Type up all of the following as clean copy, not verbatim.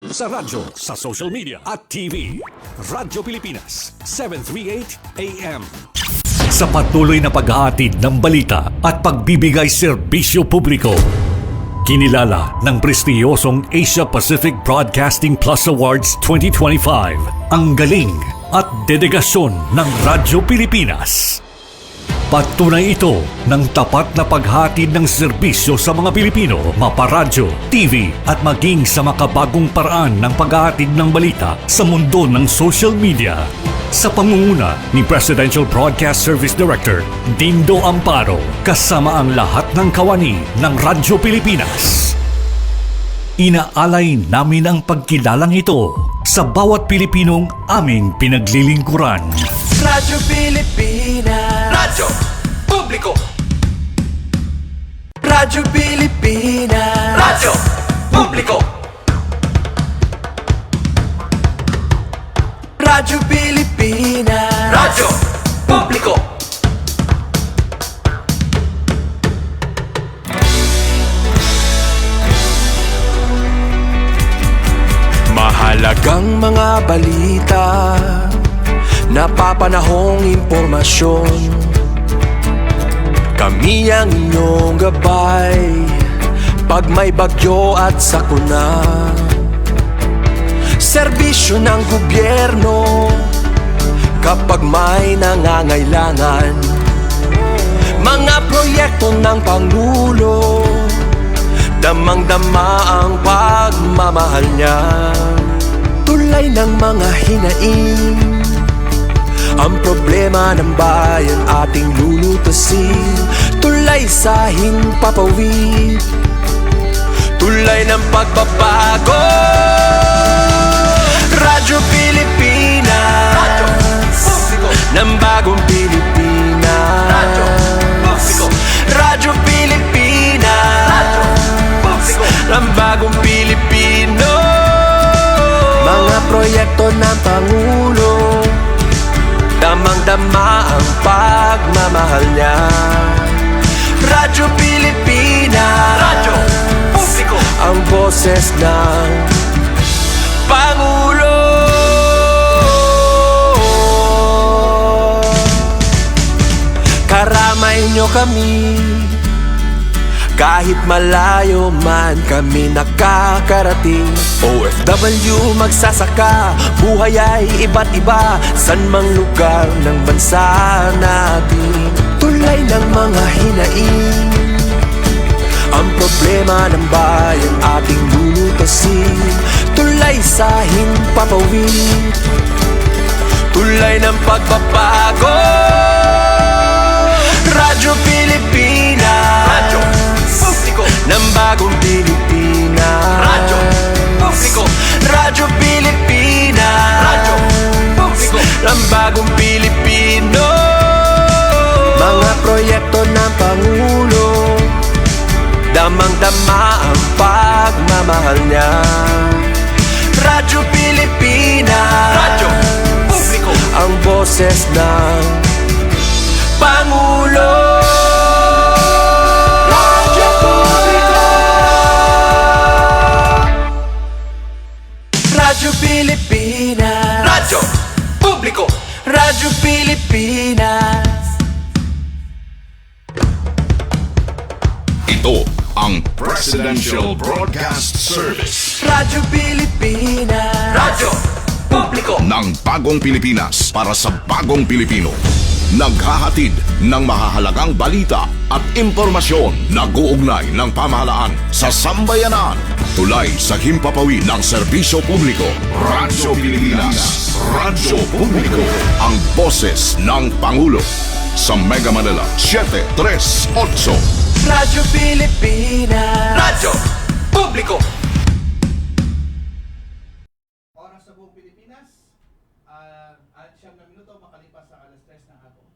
Sa radyo, sa social media at TV. Radyo Pilipinas, 738 AM. Sa patuloy na paghahatid ng balita at pagbibigay serbisyo publiko, kinilala ng prestiyosong Asia Pacific Broadcasting Plus Awards 2025 ang galing at dedikasyon ng Radyo Pilipinas. Patunay ito ng tapat na paghatid ng serbisyo sa mga Pilipino, maparadyo, TV at maging sa makabagong paraan ng paghahatid ng balita sa mundo ng social media. Sa pangunguna ni Presidential Broadcast Service Director Dindo Amparo, kasama ang lahat ng kawani ng Radyo Pilipinas. Inaalay namin ang pagkilalang ito sa bawat Pilipinong aming pinaglilingkuran. Radyo Pilipinas, Radyo Publiko, Radyo Pilipinas, Radyo Publiko, Radyo Pilipinas, Radyo Publiko. Mahalagang mga balita, napapanahong impormasyon. Kami ang inyong gabay pag may bagyo at sakuna. Serbisyo ng gobyerno kapag may nangangailangan. Mga proyekto ng Pangulo, damang-dama ang pagmamahal niya. Tulay ng mga hinaing, ang problema ng bayan ating lulutasin. Tulay sa himpapawid, tulay ng pagbabago. Radyo Pilipinas, Radyo Publiko, ng bagong Pilipinas. Radyo Publiko, Radyo Pilipinas, Radyo Publiko, ng bagong Pilipino. Mga proyekto ng Pangulo, damang-dama ang pagmamahal niya. Radyo Pilipinas, Radyo Publiko, ang boses ng Pangulo. Karamay nyo kami, kahit malayo man kami nakakarating. OFW magsasaka, buhay ay iba't iba, san mang lugar ng bansa natin. Tulay ng mga hinaing, ang problema ng bayan ating lulutasin. Tulay sa himpapawid, tulay ng pagbabago. Radyo Pilipinas, Radyo Publiko, ng bagong Pilipinas. Radyo Publiko, Radyo Pilipinas, Radyo Publiko, ng bagong Pilipino. Mga proyekto ng Pangulo, damang-dama ang pagmamahal niya. Radyo Pilipinas, Radyo Publiko, ang boses ng Pangulo. Radyo Publiko, Radyo Pilipinas, Radyo Publiko, Radyo Pilipinas. Ito ang Presidential Broadcast Service Radyo Pilipinas, Radyo Publiko, ng Bagong Pilipinas para sa Bagong Pilipino. Naghahatid ng mahahalagang balita at impormasyon na guugnay ng pamahalaan sa sambayanan. Tulay sa himpapawid ng serbisyo publiko. Radyo Pilipinas, Radyo Publiko, ang boses ng Pangulo. Sa Mega Manila, 738. Radyo Pilipinas, Radyo Publiko. Oras sa buong Pilipinas, at 9 na minuto makalipas sa alas 3 ng hapon.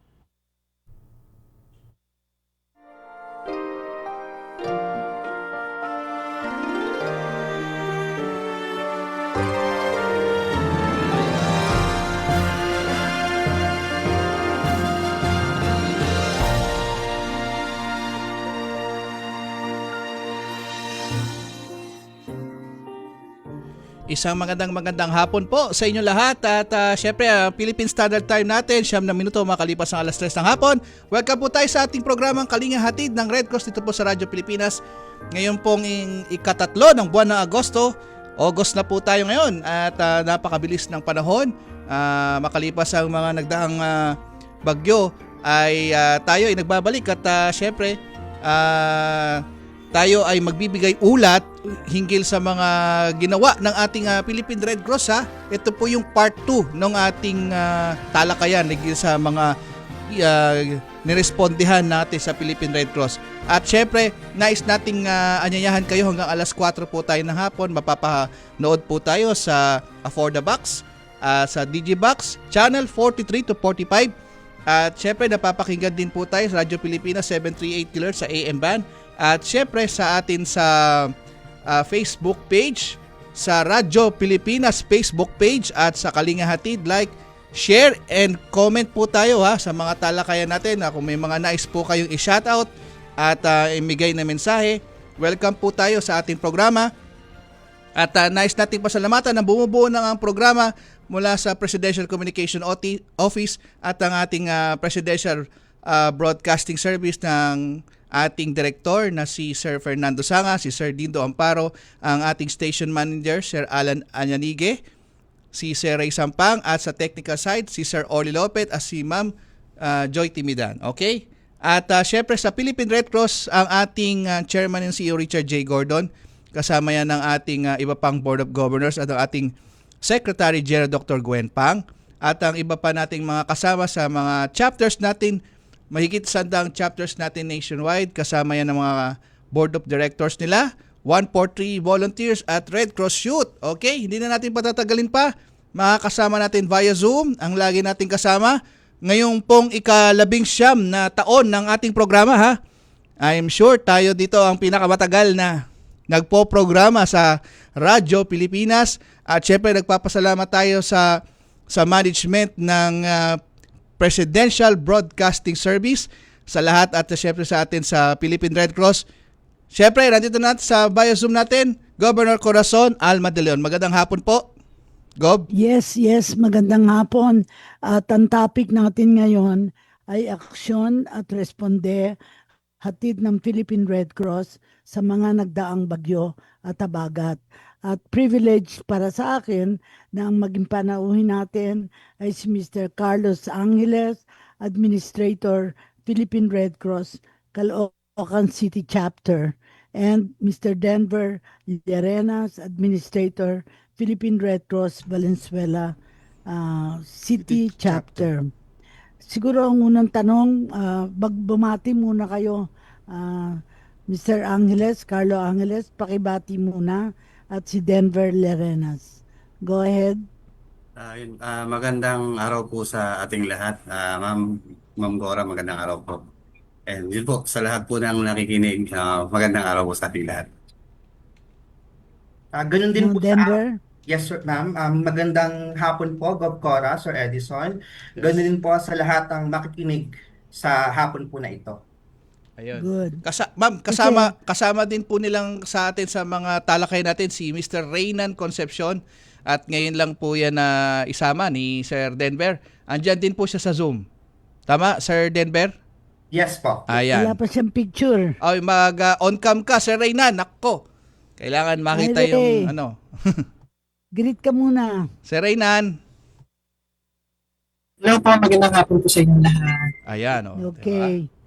Isang magandang hapon po sa inyo lahat at syempre Philippine Standard Time natin, 9 na minuto makalipas ang alas 3 ng hapon. Welcome po tayo sa ating programang Kalinga Hatid ng Red Cross dito po sa Radyo Pilipinas. Ngayon pong ikatatlo ng buwan ng Agosto. August na po tayo ngayon at napakabilis ng panahon. Makalipas ang mga nagdaang bagyo ay tayo ay nagbabalik at syempre tayo ay magbibigay ulat hinggil sa mga ginawa ng ating Philippine Red Cross ha. Ito po yung part 2 ng ating talakayan hinggil sa mga nirespondihan natin sa Philippine Red Cross. At syempre, nais nating anyayahan kayo hanggang alas 4 po tayo ng hapon. Mapapanood po tayo sa For the Box, sa Digibox, channel 43 to 45. At syempre, napapakinggan din po tayo sa Radyo Pilipinas 738 kHz sa AM band. At syempre sa atin sa Facebook page, sa Radyo Pilipinas Facebook page at sa Kalinga Hatid, like, share and comment po tayo ha sa mga talakayan natin. Kung may mga nais po kayong i-shoutout at imigay na mensahe, welcome po tayo sa ating programa. At nais nating pasalamatan na bumubuo ng ang programa mula sa Presidential Communication Office at ang ating Presidential Broadcasting Service ng ating director na si Sir Fernando Sanga, si Sir Dindo Amparo, ang ating station manager Sir Alan Anyanige, si Sir Ray Sampang at sa technical side si Sir Oli Lopez at si Ma'am Joy Timidan. Okay? At syempre sa Philippine Red Cross ang ating chairman and CEO Richard J. Gordon, kasama yan ng ating iba pang Board of Governors at ang ating Secretary General Dr. Gwen Pang at ang iba pa nating mga kasama sa mga chapters natin. Mahigit 100 chapters natin nationwide, kasama yan ng mga board of directors nila, 143 volunteers at Red Cross Youth. Okay, hindi na natin patatagalin pa. Makakasama natin via Zoom, ang lagi nating kasama. Ngayong pong ika-19 na taon ng ating programa ha. I am sure tayo dito ang pinakamatagal na nagpo-programa sa Radyo Pilipinas. At syempre nagpapasalamat tayo sa management ng Presidential Broadcasting Service sa lahat at syempre sa atin sa Philippine Red Cross. Syempre, nandito natin sa bio Zoom natin, Governor Corazon Alma de Leon. Magandang hapon po, Gob. Yes, magandang hapon. At ang topic natin ngayon ay aksyon at responde hatid ng Philippine Red Cross sa mga nagdaang bagyo at habagat. At privilege para sa akin na ang maging panauhin natin ay si Mr. Carlos Angeles, Administrator, Philippine Red Cross, Caloocan City Chapter, and Mr. Denver Llarenas, Administrator, Philippine Red Cross, Valenzuela City Chapter. Siguro ang unang tanong, bumati muna kayo, Mr. Angeles, Carlo Angeles, pakibati muna, at si Denver Llarenas. Go ahead. Magandang araw po sa ating lahat. Ma'am Gora, magandang araw po. And yun po, sa lahat po ng nakikinig, magandang araw po sa ating lahat. Ganun din po Denver. Yes, sir, ma'am. Magandang hapon po, Gov. Cora, Sir Edison. Ganun din po sa lahat ng makikinig sa hapon po na ito. Ayun. Good. Ma'am, kasama din po nilang sa atin sa mga talakay natin si Mr. Reynan Concepcion at ngayon lang po yan na isama ni Sir Denver. Andyan din po siya sa Zoom. Tama, Sir Denver? Yes po. Ayan. Wala pa siyang picture. Ay, on-cam ka, Sir Reynan. Nako. Kailangan makita Ay, yung ano. Greet ka muna. Sir Reynan. Hello po, magandang hapon po sa inyo lahat. Ayan. Oh, Okay. diba?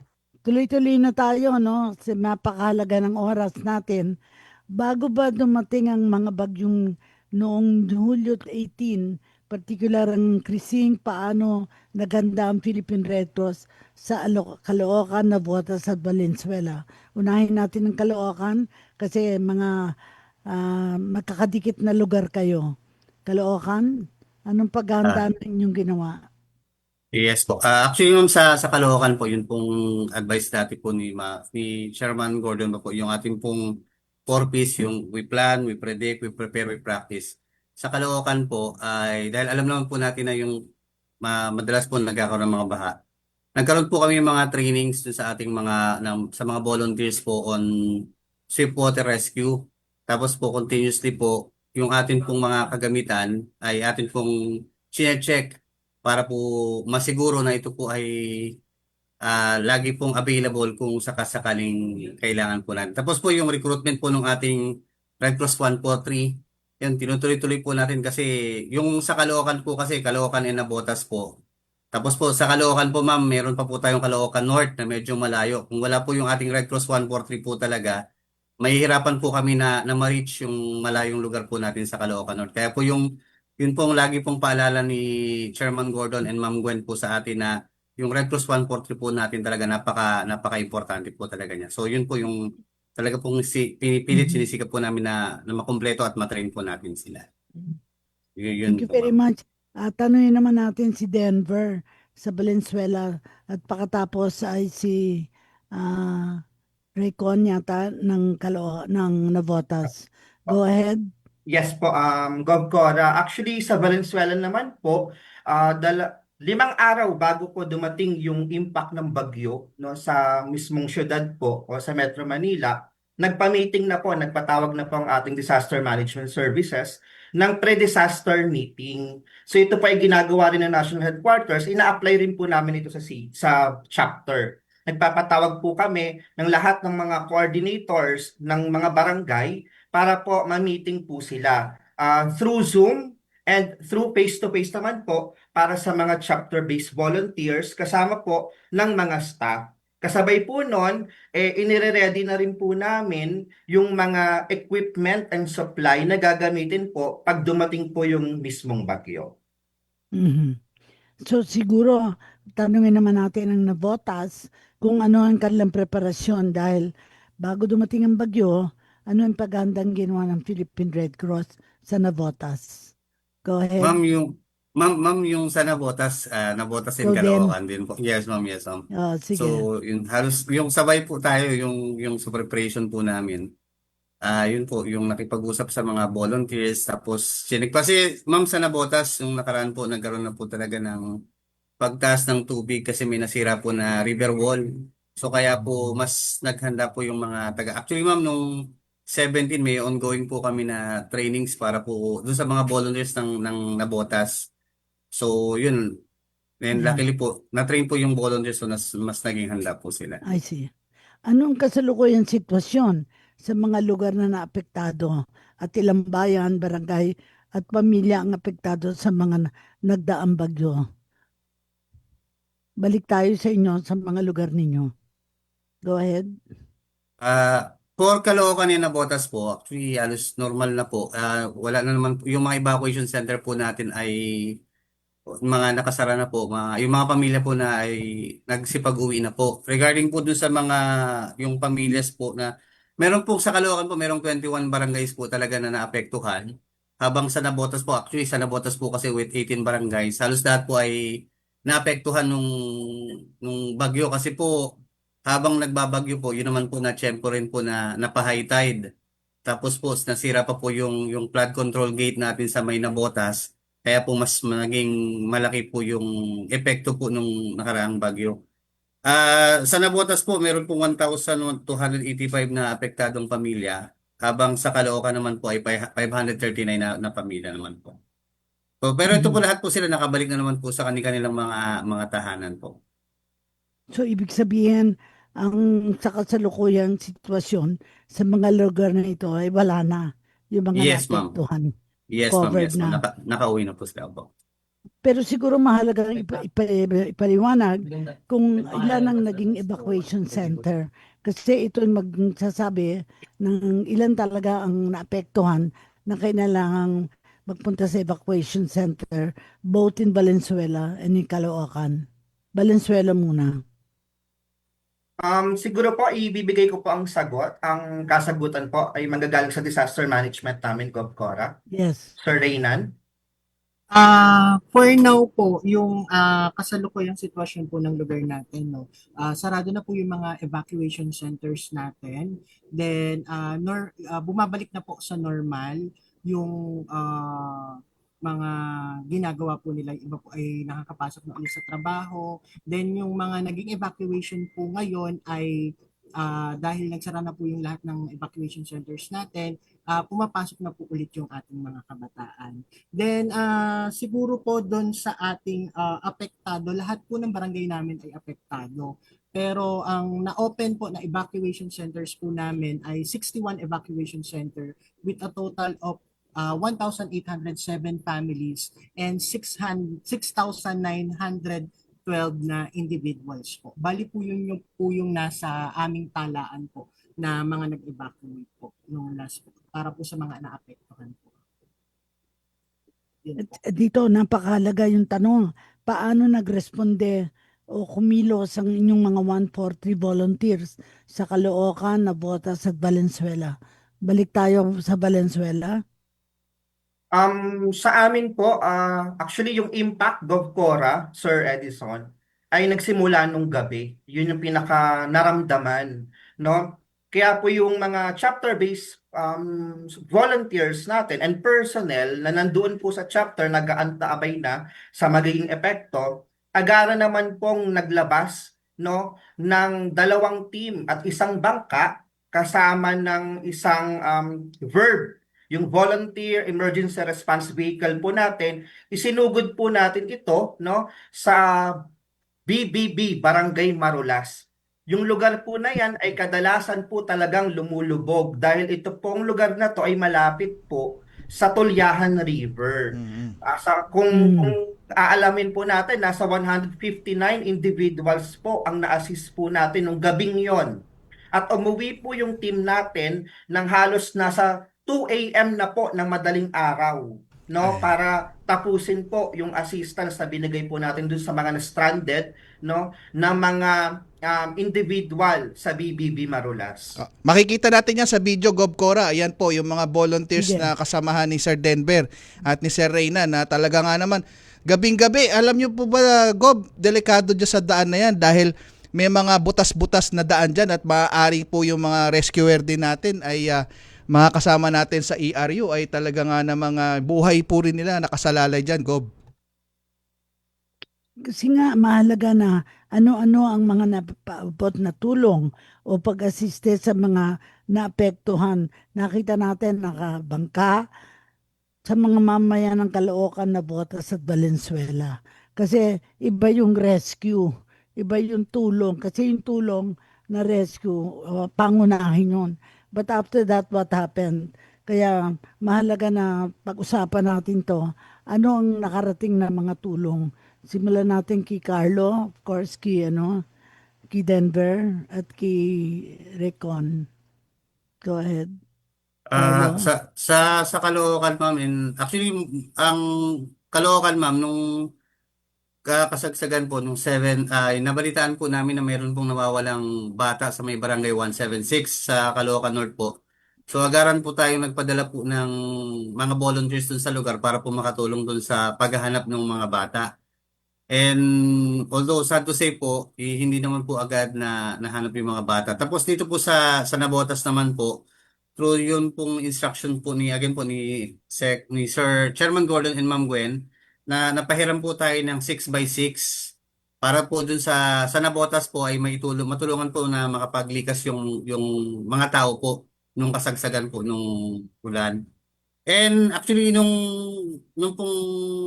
Tuloy-tuloy na tayo, no? Kasi napakahalaga ng oras natin. Bago ba dumating ang mga bagyong noong Hulyo 18, particular ang Krising, paano naganda ang Philippine Red Cross sa Caloocan, Navotas at Valenzuela. Unahin natin ang Caloocan kasi mga magkakadikit na lugar kayo. Caloocan, anong paghahanda ninyong ginawa? Yes po. Actually, yung sa Caloocan po, yun pong advice natin po ni Chairman Gordon po, yung ating pong 4Ps, yung we plan, we predict, we prepare, we practice. Sa Caloocan po, ay dahil alam naman po natin na yung madalas po nagkakaroon ng mga baha. Nagkaroon po kami mga trainings dun sa ating sa mga volunteers po on swift water rescue. Tapos po continuously po, yung atin pong mga kagamitan ay atin pong check para po masiguro na ito po ay lagi pong available kung sakasakaling kailangan po natin. Tapos po yung recruitment po ng ating Red Cross 143, yan tinutuloy-tuloy po natin kasi yung sa Caloocan po kasi Caloocan and Navotas po. Tapos po sa Caloocan po ma'am, meron pa po tayong Caloocan North na medyo malayo. Kung wala po yung ating Red Cross 143 po talaga, mahihirapan po kami na ma-reach yung malayong lugar po natin sa Caloocan North. Kaya po yun pong lagi pong paalala ni Chairman Gordon and Ma'am Gwen po sa atin na yung Red Cross 143 po natin talaga napaka-importante po talaga niya. So yun po yung talaga pong pinipilit sinisikap po namin na makumpleto at matrain po natin sila. Yun Thank you po, very ma'am. much. Tanungin naman natin si Denver sa Valenzuela at pagkatapos ay si Raycon yata ng Navotas. Go ahead. Yes po, Gov Cora. Actually, sa Valenzuela naman po, 5 araw bago po dumating yung impact ng bagyo, no, sa mismong syudad po o sa Metro Manila, nagpa-meeting na po, nagpatawag na po ang ating Disaster Management Services ng pre-disaster meeting. So ito po ay ginagawa rin ng National Headquarters, ina-apply rin po namin ito sa chapter. Nagpapatawag po kami ng lahat ng mga coordinators ng mga barangay para po ma-meeting po sila through Zoom and through face-to-face naman po para sa mga chapter-based volunteers kasama po ng mga staff. Kasabay po nun, inire-ready na rin po namin yung mga equipment and supply na gagamitin po pag dumating po yung mismong bagyo. Mhm. So siguro, tanungin naman natin ang Navotas kung ano ang kanilang preparasyon dahil bago dumating ang bagyo, ano ang paghandang ginawa ng Philippine Red Cross sa Navotas? Go ahead. Ma'am yung sa Navotas, Navotas and Go din. Caloocan din po. Yes, ma'am, yes, ma'am. Sige. So, yun halos yung sabay po tayo yung sa preparation po namin. Yun po yung nakipag-usap sa mga volunteers tapos kasi ma'am sa Navotas yung nakaraan po nagkaroon na po talaga ng pagtaas ng tubig kasi may nasira po na river wall. So kaya po mas naghanda po yung mga Actually ma'am nung 17 may ongoing po kami na trainings para po doon sa mga volunteers ng Navotas. So yun. And Yeah. luckily po, na-train po yung volunteers so mas naging handa po sila. I see. Anong kasalukuyang sitwasyon sa mga lugar na naapektado at ilang bayan, barangay at pamilya ang apektado sa mga nagdaang bagyo? Balik tayo sa inyo, sa mga lugar ninyo. Go ahead. For Caloocan and Navotas po, actually halos normal na po. Wala na naman yung mga evacuation center po natin ay mga nakasara na po. Yung mga pamilya po na ay nagsipag-uwi na po. Regarding po dun sa mga yung pamilyas po na meron po sa Caloocan po, merong 21 barangays po talaga na naapektuhan. Habang sa Navotas po, actually sa Navotas po kasi with 18 barangays, halos lahat po ay naapektuhan nung bagyo kasi po habang nagbabagyo po, yun naman po na tiyempo rin po na napa-high tide. Tapos po, nasira pa po yung flood control gate natin sa may Navotas. Kaya po mas naging malaki po yung epekto po nung nakaraang bagyo. Sa Navotas po, meron po 1,285 na apektadong pamilya. Habang sa Caloocan naman po ay 539 na pamilya naman po. So, pero ito po lahat po sila nakabalik na naman po sa kanilang mga tahanan po. So, ibig sabihin, ang sa kasalukuyang sitwasyon sa mga lugar na ito ay wala na. Yung mga Yes, ma'am. naapektuhan. Yes, ma'am. Covered Yes, ma'am. na. Nakauwi na po sila po. Pero siguro mahalaga ipaliwanag kung ilan ang naging evacuation center. Kasi ito magsasabi ng ilan talaga ang naapektuhan na kailangang magpunta sa evacuation center both in Valenzuela and in Caloocan. Valenzuela muna. Siguro po ibibigay ko po ang sagot. Ang kasagutan po ay manggagaling sa disaster management namin, Gov Cora. Yes. Sir Reynan. For now po, yung kasalukuyang sitwasyon po ng lugar natin, no, sarado na po yung mga evacuation centers natin. Then, bumabalik na po sa normal yung mga ginagawa po nila. Iba po ay nakakapasok na ulit sa trabaho. Then, yung mga naging evacuation po ngayon ay dahil nagsara na po yung lahat ng evacuation centers natin, pumapasok na po ulit yung ating mga kabataan. Then siguro po doon sa ating apektado, lahat po ng barangay namin ay apektado. Pero ang na-open po na evacuation centers po namin ay 61 evacuation center with a total of 1,807 families and 6,912 na individuals po. Bali po yun yung nasa aming talaan po na mga nag-evacuate po nung last po para po sa mga naapektuhan po. Yun po. Dito, napakahalaga yung tanong, paano nagresponde o kumilos ang inyong mga 143 volunteers sa Caloocan, Navotas at Valenzuela? Balik tayo sa Valenzuela. Sa amin po, actually yung impact GovCora, Sir Edison, ay nagsimula nung gabi. Yun yung pinaka naramdaman, no? Kaya po yung mga chapter-based volunteers natin and personnel na nandoon po sa chapter nag-aantaabay na sa magiging epekto, agara naman pong naglabas, no, ng 2 team at isang bangka kasama ng isang verb. Yung Volunteer Emergency Response Vehicle po natin, isinugod po natin ito, no, sa BBB, Barangay Marulas. Yung lugar po na yan ay kadalasan po talagang lumulubog dahil ito pong lugar na to ay malapit po sa Tulyahan River. Kung aalamin po natin, nasa 159 individuals po ang na-assist po natin nung gabing yon. At umuwi po yung team natin ng halos nasa 2 a.m. na po ng madaling araw, no, para tapusin po yung assistance na binigay po natin dun sa mga na-stranded, no, na mga individual sa BBB Marulas. Makikita natin yan sa video, GovCora. Ayan po yung mga volunteers Sige. na kasamahan ni Sir Denver at ni Sir Reyna na talaga nga naman gabing-gabi. Alam niyo po ba, Gov, delikado dyan sa daan na yan dahil may mga butas-butas na daan dyan at maaari po yung mga rescuer din natin ay mga kasama natin sa ERU ay talaga nga na mga buhay po rin nila nakasalalay dyan, Gov. Kasi nga mahalaga na ano-ano ang mga napaabot na tulong o pag-asiste sa mga naapektuhan. Nakita natin nakabangka sa mga mamamayan ng Caloocan, Navotas at Valenzuela. Kasi iba yung rescue, iba yung tulong. Kasi yung tulong na rescue, pangunahin yun. But after that, what happened? Kaya mahalaga na pag-usapan natin to. Ano ang nakarating na mga tulong? Simulan natin kay Carlo, of course, kay Denver, at kay Recon. Go ahead. Carlo? Sa Caloocan, ma'am, actually, ang Caloocan, ma'am, nung kasagsagan po, nung 7, nabalitaan po namin na mayroon pong nawawalang bata sa may barangay 176 sa Caloocan North po. So, agaran po tayong nagpadala po ng mga volunteers dun sa lugar para po makatulong dun sa paghahanap ng mga bata. And although sad to say po, hindi naman po agad na nahanap yung mga bata. Tapos dito po sa Navotas naman po, through yun pong instruction po ni Sir Chairman Gordon and Ma'am Gwen, na napahiram po tayo ng 6x6 para po dun sa Navotas po ay matulungan po na makapaglikas yung mga tao po nung kasagsagan po nung ulan. And actually nung pong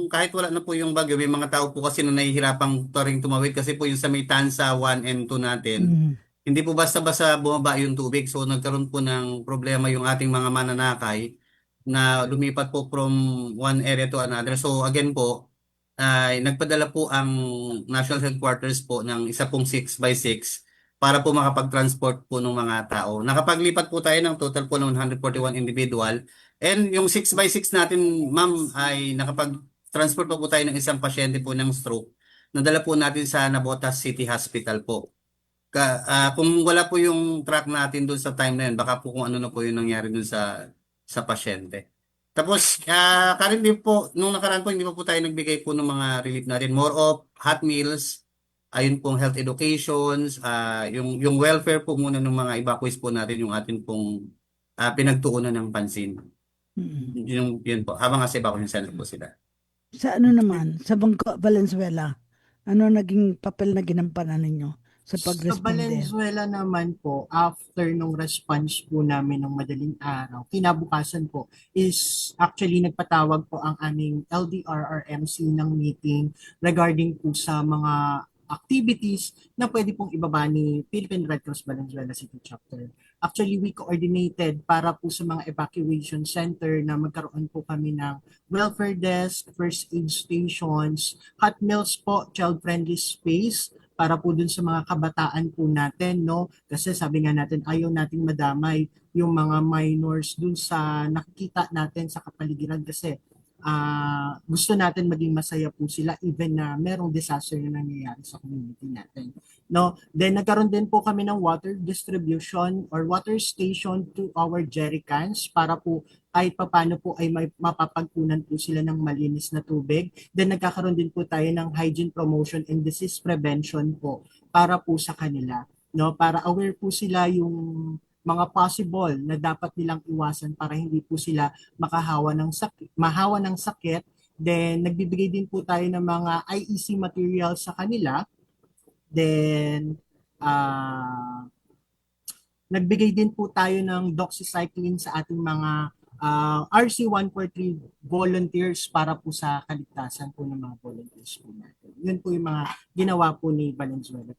kahit wala na po yung bagyo, may mga tao po kasi na nahihirapang ring tumawid kasi po yung sa may Tansa 1 and 2 natin. Hindi po basta-basta bumaba yung tubig. So nagkaroon po ng problema yung ating mga mananakay na lumipat po from one area to another. So again po, ay nagpadala po ang National Headquarters po ng isa pong 6x6 para po makapag-transport po ng mga tao. Nakapaglipat po tayo ng total po ng 141 individual. And yung 6x6 natin, ma'am, ay nakapag-transport po tayo ng isang pasyente po ng stroke. Nadala po natin sa Navotas City Hospital po. Kung wala po yung truck natin doon sa time na yun, baka po kung ano na po yung nangyari doon sa pasyente. Tapos, currently po, nung nakaraan po, hindi pa po tayo nagbigay po ng mga relief natin. More of hot meals, ayun pong health educations, yung welfare po muna ng mga evacuees po natin, yung atin pong pinagtuunan ng pansin. Yun po, habang nasa evacuation center po sila. Sa ano naman, sa Valenzuela, ano naging papel na ginampanan ninyo sa Sa pagresponde? Valenzuela naman po, after nung response po namin ng madaling araw, kinabukasan po is actually nagpatawag po ang aming LDRRMC ng meeting regarding po sa mga activities na pwede pong ibaba ni Philippine Red Cross Valenzuela City Chapter. Actually, we coordinated para po sa mga evacuation center na magkaroon po kami ng welfare desk, first aid stations, hot meals po, child-friendly space, para po dun sa mga kabataan po natin, no? Kasi sabi nga natin, ayaw nating madamay yung mga minors dun sa nakikita natin sa kapaligiran kasi gusto natin maging masaya po sila even na merong disaster na nangyayari sa community natin. No? Then nagkaroon din po kami ng water distribution or water station to our jerrycans para po kahit papaano po ay may mapapagkunan po sila ng malinis na tubig. Then nagkakaroon din po tayo ng hygiene promotion and disease prevention po para po sa kanila. No? Para aware po sila yung mga possible na dapat nilang iwasan para hindi po sila mahawa ng sakit. Then nagbibigay din po tayo ng mga IEC materials sa kanila. Then nagbigay din po tayo ng doxycycline sa ating mga RC-143 volunteers para po sa kaligtasan po ng mga volunteers po natin. Yun po yung mga ginawa po ni Valenzuela.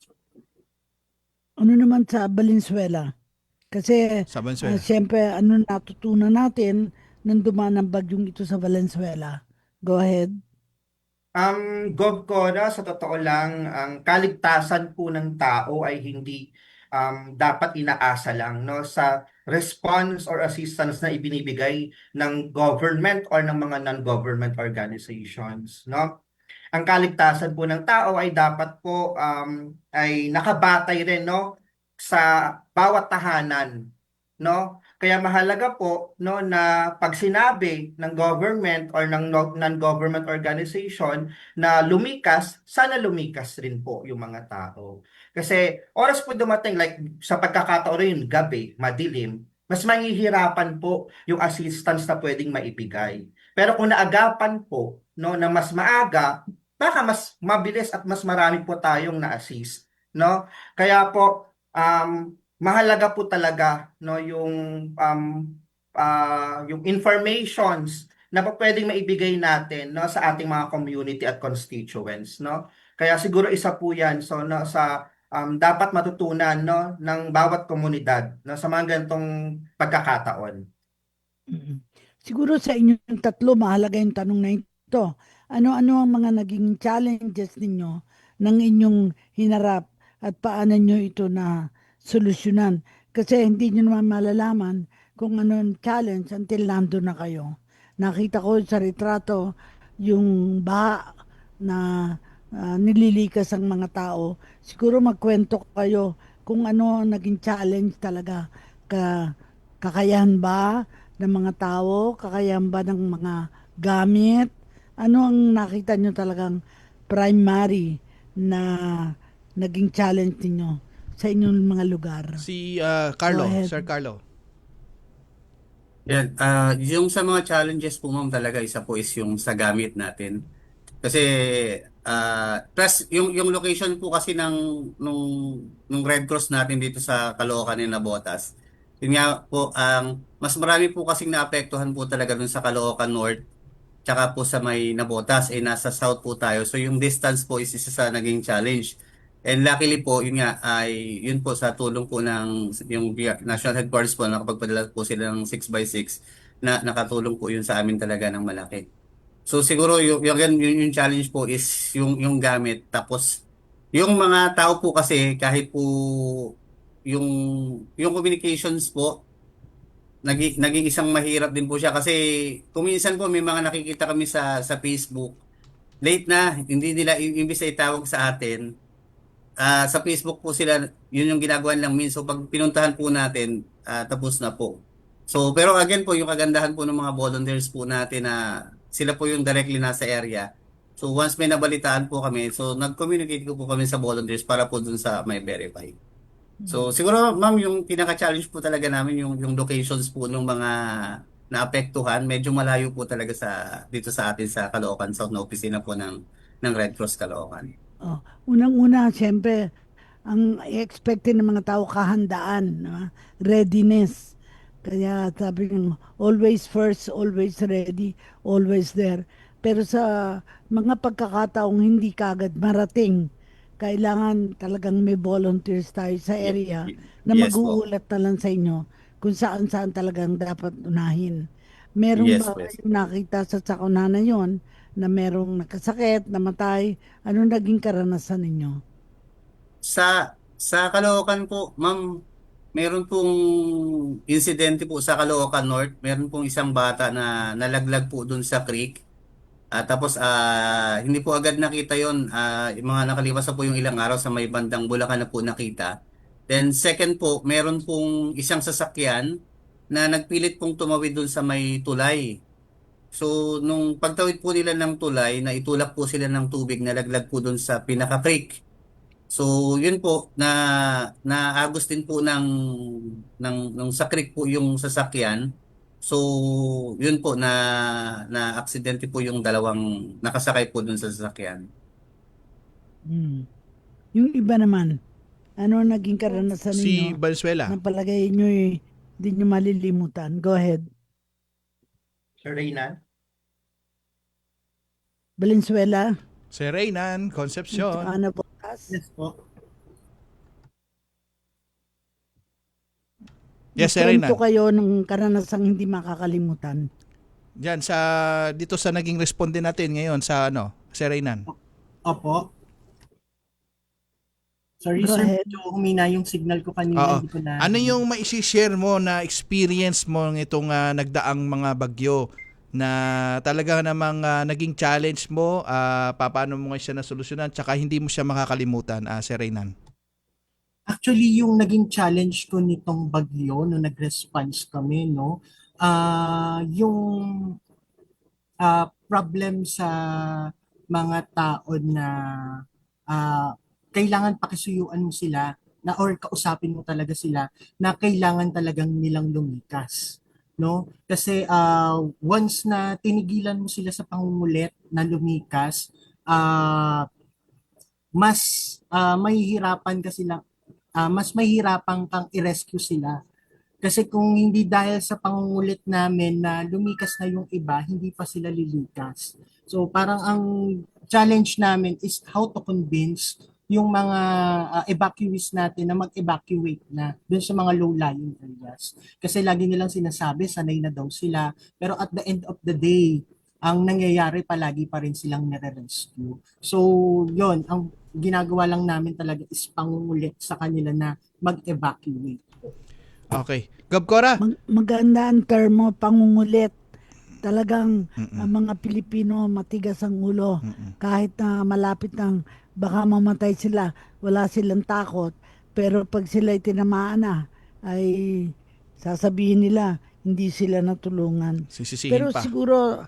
Ano naman sa Valenzuela? Kasi Sa Valenzuela. siyempre ano natutunan natin nang dumaan ang bagyong ito sa Valenzuela? Go ahead. Gov Cora, sa totoo lang, ang kaligtasan po ng tao ay hindi dapat inaasa lang, no, sa response or assistance na ibinibigay ng government or ng mga non-government organizations, no? Ang kaligtasan po ng tao ay dapat po ay nakabatay rin, no, sa bawat tahanan, no? Kaya mahalaga po, no, na pag sinabi ng government or ng non-government organization na lumikas, sana lumikas rin po yung mga tao. Kasi oras po dumating, like sa pagkakataon rin, gabi, madilim, mas mahihirapan po yung assistance na pwedeng maibigay. Pero kung naagapan po, no, na mas maaga, baka mas mabilis at mas marami po tayong na-assist, no? Kaya po mahalaga po talaga, no, yung informations na po pwedeng maibigay natin, no, sa ating mga community at constituents, no. Kaya siguro isa po 'yan, so no, sa dapat matutunan, no, ng bawat komunidad, no, sa mga ganitong pagkakataon. Mm. Siguro sa inyong tatlo, mahalaga yung tanong na ito. Ano-ano ang mga naging challenges ninyo ng inyong hinarap at paano nyo ito na solusyonan? Kasi hindi nyo naman malalaman kung ano ang challenge until nandun na kayo. Nakita ko sa retrato yung baha na nililikas ang mga tao. Siguro magkwento kayo kung ano ang naging challenge talaga. Kakayahan ba ng mga tao? Kakayahan ba ng mga gamit? Ano ang nakita nyo talagang primary na naging challenge ninyo sa inyong mga lugar? Si Carlo, Go ahead. Sir Carlo. Yan, yung sa mga challenges po ma'am talaga isa po is yung sa gamit natin. Kasi plus yung location po kasi nung Red Cross natin dito sa Caloocan and Navotas. Yun nga po mas marami po kasing naapektuhan po talaga dun sa Caloocan North tsaka po sa may Navotas nasa south po tayo. So yung distance po is isa sa naging challenge. And luckily po, yun nga, ay yun po sa tulong po ng yung National Headquarters po, nakapagpadala po sila ng 6x6 na nakatulong po yun sa amin talaga ng malaki. So siguro yung challenge po is yung gamit. Tapos yung mga tao po kasi kahit po yung communications po, naging isang mahirap din po siya kasi kuminsan po may mga nakikita kami sa Facebook late na, hindi nila imbis na itawag sa atin. Sa Facebook po sila, yun yung ginagawa lang min. So pag pinuntahan po natin, tapos na po. So pero again po, yung kagandahan po ng mga volunteers po natin na sila po yung directly nasa area. So once may nabalitaan po kami, so nag-communicate ko po kami sa volunteers para po dun sa may verify. So siguro ma'am, yung pinaka-challenge po talaga namin yung locations po ng mga naapektuhan, medyo malayo po talaga dito sa atin sa Caloocan South na opisina po ng Red Cross Caloocan. Unang-una, siyempre, ang expected ng mga tao kahandaan, readiness. Kaya sabi ng always first, always ready, always there. Pero sa mga pagkakataong hindi kagad marating, kailangan talagang may volunteers tayo sa area na Yes po. mag-uulat na lang sa inyo kung saan-saan talagang dapat unahin. Meron Yes, ba yes. kayong nakita sa sakuna na yon na merong nakasakit, namatay? Anong naging karanasan ninyo? Sa Caloocan po, ma'am, meron pong insidente po sa Caloocan North. Meron pong isang bata na nalaglag po dun sa creek. Tapos hindi po agad nakita yon. Yung mga nakalipas na po yung ilang araw sa may bandang Bulacan na po nakita. Then second po, meron pong isang sasakyan na nagpilit pong tumawid dun sa may tulay. So nung pagtawid po nila ng tulay, na itulak po sila ng tubig, nalaglag po dun sa pinaka-creek. So yun po naagos din po ng sa creek po yung sasakyan. So yun po na aksidente po yung dalawang nakasakay po dun sa sasakyan. Hmm. Yung iba naman, ano naging karanasan Si ninyo Valenzuela. na palagay nyo hindi nyo malilimutan? Go ahead. Sir Reynan? Valenzuela, Si Reynan, Concepcion. Ana Botas. Yes po. Yes, si Kwento Reynan. kayo ng karanasang hindi makakalimutan. Diyan dito sa naging responde natin ngayon sa si Reynan. Opo. Sorry Go sir, ahead. medyo humina yung signal ko kanina. Oo. Hindi ko na... Ano yung maisi-share mo na experience mo ng itong nagdaang mga bagyo na talaga namang naging challenge mo, paano mo nga siya nasolusyonan, tsaka hindi mo siya makakalimutan, si Reynan? Actually, yung naging challenge ko nitong bagyo, no nag-response kami, no, yung problem sa mga tao na kailangan pakisuyuan mo sila na or kausapin mo talaga sila na kailangan talagang nilang lumikas, no? Kasi once na tinigilan mo sila sa pangungulit na lumikas, mas mahihirapan ka sila, mas mahihirapan kang i-rescue sila. Kasi kung hindi dahil sa pangungulit namin na lumikas na yung iba, hindi pa sila lilikas. So parang ang challenge namin is how to convince yung mga evacuees natin na mag-evacuate na dun sa mga low-lying areas. Kasi lagi nilang sinasabi, sanay na daw sila. Pero at the end of the day, ang nangyayari palagi pa rin silang nare-rescue. So yon, ang ginagawa lang namin talaga is pangungulit sa kanila na mag-evacuate. Okay. Gab Cora? Maganda ang termo, pangungulit. Talagang ang mga Pilipino matigas ang ulo. Kahit na malapit ng baka mamatay sila, wala silang takot. Pero pag sila tinamaan na, ay sasabihin nila, hindi sila natulungan. Sisisihin Pero pa. siguro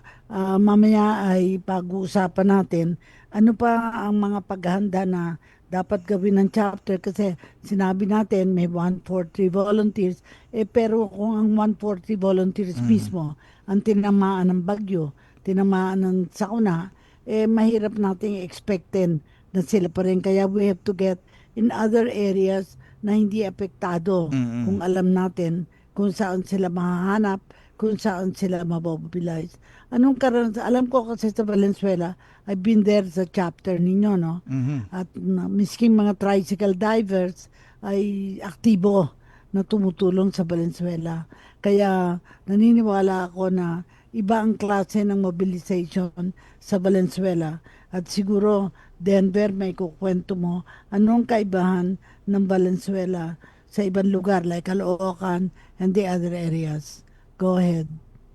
mamaya ay pag-uusapan natin ano pa ang mga paghahanda na dapat gawin ng chapter kasi sinabi natin may 140 volunteers pero kung ang 140 volunteers mismo ang tinamaan ng bagyo, tinamaan ng sakuna, mahirap nating expectin na sila pa rin. Kaya we have to get in other areas na hindi apektado kung alam natin kung saan sila mahahanap, kung saan sila mamobilize. Anong karanasan? Alam ko kasi sa Valenzuela, I've been there sa chapter ninyo, no? At misking mga tricycle divers ay aktibo na tumutulong sa Valenzuela. Kaya naniniwala ako na iba ang klase ng mobilization sa Valenzuela. At siguro, Denver, may kukwento mo, anong kaibahan ng Valenzuela sa ibang lugar like Caloocan and the other areas? Go ahead.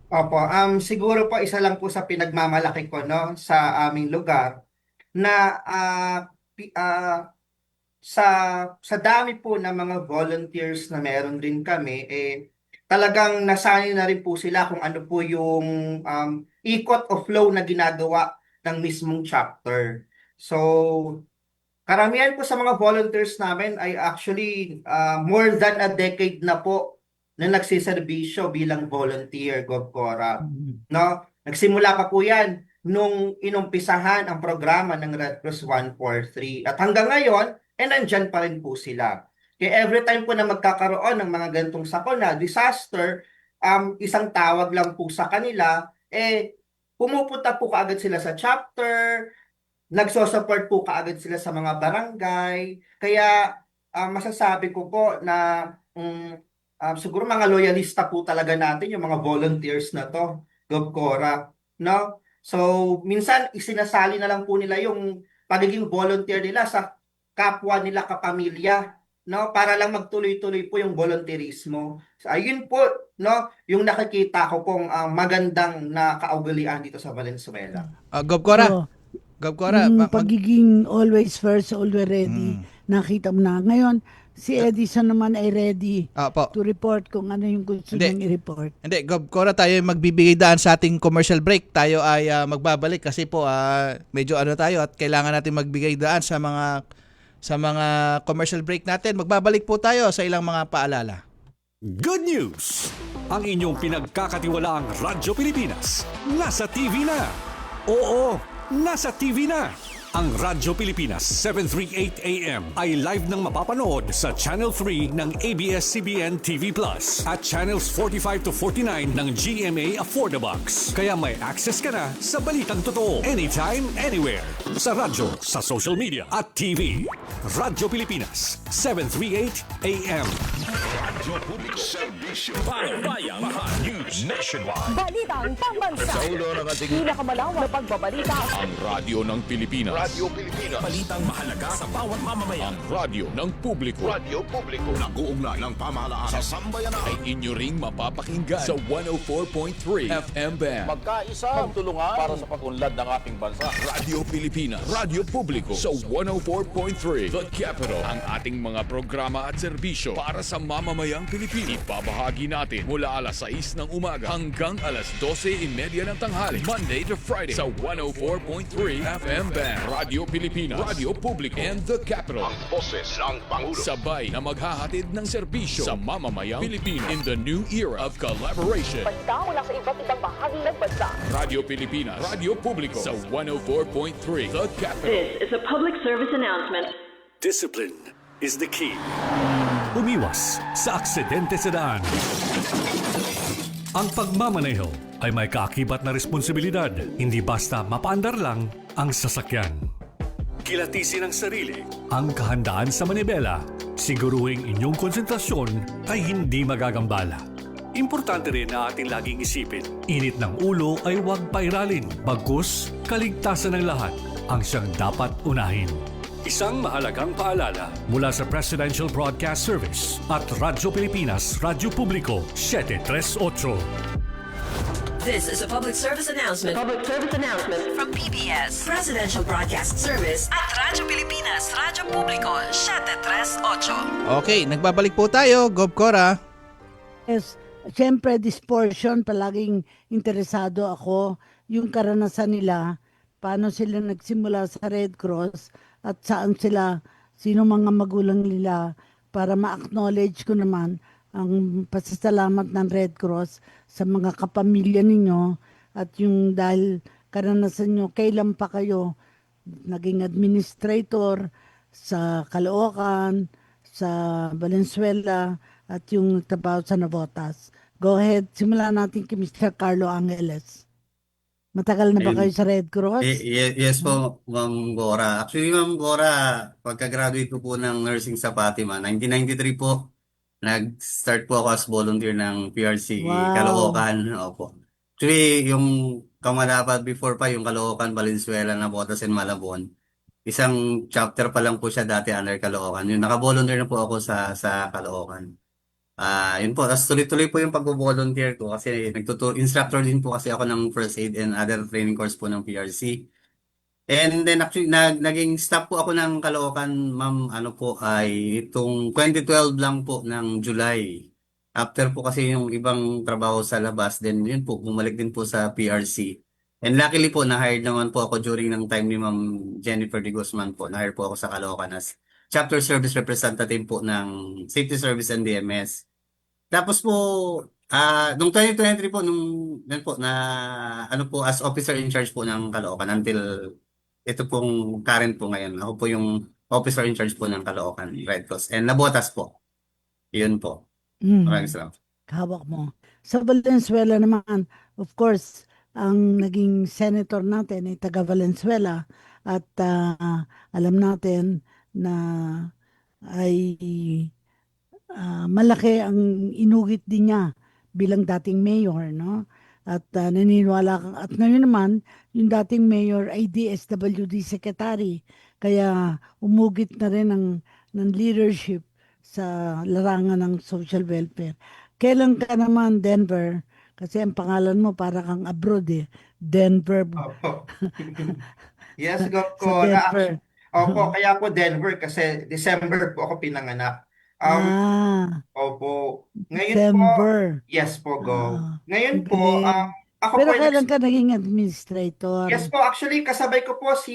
Opo, siguro po isa lang po sa pinagmamalaki ko no sa aming lugar na sa dami po ng mga volunteers na meron din kami talagang nasanay na rin po sila kung ano po yung ikot o flow na ginagawa ng mismong chapter. So karamihan po sa mga volunteers namin ay actually more than a decade na po na nagsiservisyo bilang volunteer, GovCora. No? Nagsimula pa po yan nung inumpisahan ang programa ng Red Cross 143. At hanggang ngayon, nandyan pa rin po sila. Kaya every time po na magkakaroon ng mga ganitong sakuna, disaster, isang tawag lang po sa kanila, pumupunta po kaagad sila sa chapter, nagso-support po kaagad sila sa mga barangay. Kaya masasabi ko po na siguro mga loyalista po talaga natin yung mga volunteers na to, Gov Cora, no? So, minsan isinasali na lang po nila yung pagiging volunteer nila sa kapwa nila kapamilya, no? Para lang magtuloy-tuloy po yung volunteerismo. So, ayun po, no, yung nakikita ko pong magandang na kaugalian dito sa Valenzuela. Gov Cora, So, Gov Cora, yung pagiging always first, always ready, nakita mo na. Ngayon, si Edison naman ay ready po. to report kung ano yung gusto Hindi. niyang i-report. Hindi, Gov Cora, tayo ay magbibigay daan sa ating commercial break. Tayo ay magbabalik kasi po medyo ano tayo at kailangan natin magbigay daan sa mga commercial break natin. Magbabalik po tayo sa ilang mga paalala. Good news! Ang inyong pinagkakatiwalaang Radyo Pilipinas nasa TV na. Oo, nasa TV na. Ang Radyo Pilipinas 738 AM ay live nang mapapanood sa Channel 3 ng ABS-CBN TV Plus at Channels 45 to 49 ng GMA Affordabox. Kaya may access ka na sa balitang totoo anytime, anywhere. Sa radyo, sa social media at TV. Radyo Pilipinas 738 AM. Radyo Publiko Serbisyo. Pambayang News Nationwide. Balitang pambansa. Sa ulo ng ating Pinakamalawak na pagbabalita. ang radyo ng Pilipinas. Radyo Pilipinas. Balitang mahalaga sa bawat mamamayan. Ang radyo ng publiko. Radyo publiko. Nag-uugnay ng pamahalaan sa sambayanan. Ay inyo ring mapapakinggan sa 104.3 FM band. Magkaisa, magtulungan para sa pag-unlad ng ating bansa. Radyo Pilipinas. Radyo publiko sa 104.3 The Capital. Ang ating mga programa at serbisyo para sa mamamayang Pilipino. Ibabahagi natin mula alas 6 ng umaga hanggang alas 12:30 ng tanghali. Monday to Friday sa 104.3 FM band. Radyo Pilipinas, Radyo Publiko, and The Capital. Ang boses ng Pangulo. Sabay na maghahatid ng serbisyo sa mamamayang Pilipino in the new era of collaboration. Balita mula sa iba't ibang bahagi ng bansa. Radyo Pilipinas, Radyo Publiko sa 104.3 The Capital. This is a public service announcement. Discipline is the key. Umiwas sa aksidente sa daan. Ang pagmamaneho ay may kaakibat na responsibilidad. Hindi basta mapaandar lang ang sasakyan. Kilatisin ang sarili, ang kahandaan sa manibela. Siguruhing inyong konsentrasyon ay hindi magagambala. Importante rin na ating laging isipin, init ng ulo ay huwag pairalin. Bagkus, kaligtasan ng lahat ang siyang dapat unahin. Isang mahalagang paalala mula sa Presidential Broadcast Service at Radyo Pilipinas, Radyo Publiko, 738. This is a public service announcement. Public service announcement from PBS, Presidential Broadcast Service at Radyo Pilipinas, Radyo Publiko, 738. Okay, nagbabalik po tayo, Gov Cora. Yes, siyempre this portion palaging interesado ako yung karanasan nila, paano sila nagsimula sa Red Cross at sino mga magulang nila para ma-acknowledge ko naman ang pasasalamat ng Red Cross sa mga kapamilya ninyo at yung dahil karanasan nyo, kailan pa kayo naging administrator sa Caloocan, sa Valenzuela at yung trabaho sa Navotas. Go ahead, simulan natin kay Mr. Carlo Angeles. Matagal na ba kayo sa Red Cross? Yes po, Ma'am Gora. Actually, Ma'am Gora, pagka-graduate ko po ng nursing sa Fatima, 1993 po, nag-start po ako as volunteer ng PRC Wow. Caloocan. Opo. Actually, yung Kamalapat before pa, yung Caloocan, Valenzuela, Navotas, and Malabon, isang chapter pa lang po siya dati under Caloocan. Yung naka-volunteer na po ako sa Caloocan. Yun po, tapos tuloy-tuloy po yung pag-volunteer ko kasi instructor din po kasi ako ng first aid and other training course po ng PRC. And then actually, naging staff po ako ng Caloocan, ma'am, ay itong 2012 lang po ng July. After po kasi yung ibang trabaho sa labas, then yun po, bumalik din po sa PRC. And luckily po, na-hired naman po ako during ng time ni Ma'am Jennifer de Guzman po. Na-hire po ako sa Caloocan as chapter service representative po ng Safety Service and DMS. Tapos po, nung 2023 po, yun po, as officer in charge po ng Caloocan until ito pong current po ngayon. Ako po yung officer in charge po ng Caloocan Red Cross. And Nabotas po. Yun po. Maraming salamat. Hawak mo. Sa Valenzuela naman, of course, ang naging senator natin ay taga Valenzuela at alam natin na ay malaki ang inugit din niya bilang dating mayor, no? At naniniwala ka, at ngayon naman, yung dating mayor ay DSWD secretary. Kaya umugit na rin ng leadership sa larangan ng social welfare. Kailan ka naman, Denver? Kasi ang pangalan mo para kang abroad eh. Denver. Opo. Yes, Gov Sa ko. Denver. Opo, kaya po Denver kasi December po ako pinanganak. Opo. Ngayon po, December. yes po, Gov. Ah, Ngayon po, galing. ako Pero po ay kailan ka naging administrator? yes po, actually kasabay ko po si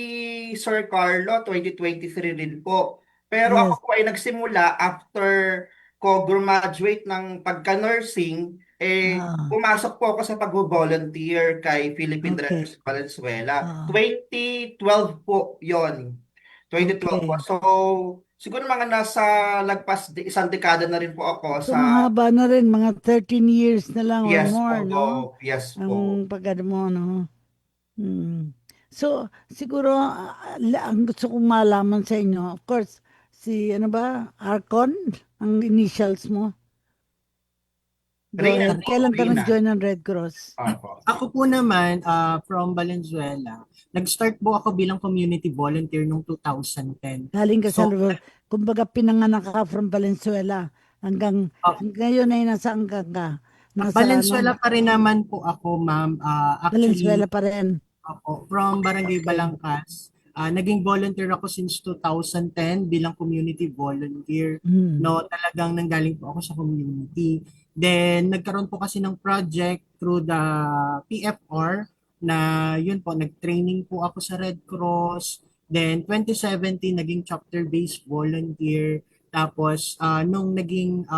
Sir Carlo 2023 din po. Pero Yes. ako po ay nagsimula after ko graduate ng pagka-nursing, pumasok po ako sa pag-volunteer kay Philippine Red Okay. Cross Valenzuela. Ah. 2012 po yon. 2012 po. Okay. So, siguro mga nasa lagpas isang dekada na rin po ako So sa mahaba na rin, mga 13 years na lang or yes more, po, no? Gov. Yes po. Ang pagano mo, no? So, siguro, ang gusto kong malaman sa inyo, of course, si, ano ba, Arcon, ang initials mo. Go Reyna ahead. po, Kailan ka Reyna. nag-join ng Red Cross? Opo. Ako po naman, from Valenzuela, nag-start po ako bilang community volunteer noong 2010. Galing ka sa, So, kumbaga pinanganak ka from Valenzuela hanggang, ngayon ay nasa hanggang ka. Nasa, Valenzuela pa rin naman po ako, ma'am. Actually, Valenzuela pa rin. ako, from Barangay Balangkas. Naging volunteer ako since 2010 bilang community volunteer. No, talagang nanggaling po ako sa community. Then, nagkaroon po kasi ng project through the PFR na yun po, nag-training po ako sa Red Cross. Then, 2017, naging chapter-based volunteer. Tapos, nung naging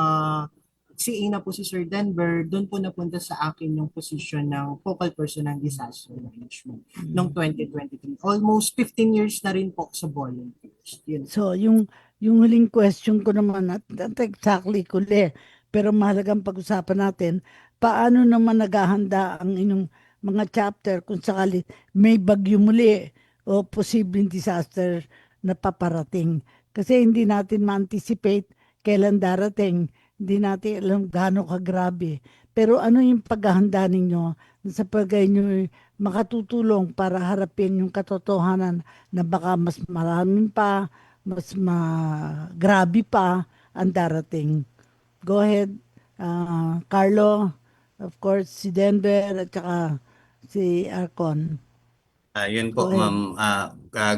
CA na po si Sir Denver, doon po napunta sa akin yung position ng focal person ng disaster management noong 2023. Almost 15 years na rin po sa volunteers. Yun. So, yung huling question ko naman, not exactly kuli, pero mahalagang pag-usapan natin, paano naman naghahanda ang inyong mga chapter kung sakali may bagyo muli o posibleng disaster na paparating? Kasi hindi natin ma-anticipate kailan darating, hindi natin alam gaano kagrabe. Pero ano yung paghahanda ninyo sa pagay nyo makatutulong para harapin yung katotohanan na baka mas maraming pa, mas grabe pa ang darating? Go ahead, Carlo, of course, si Denver, at saka si Arcon. Yun po, Go ahead. ma'am,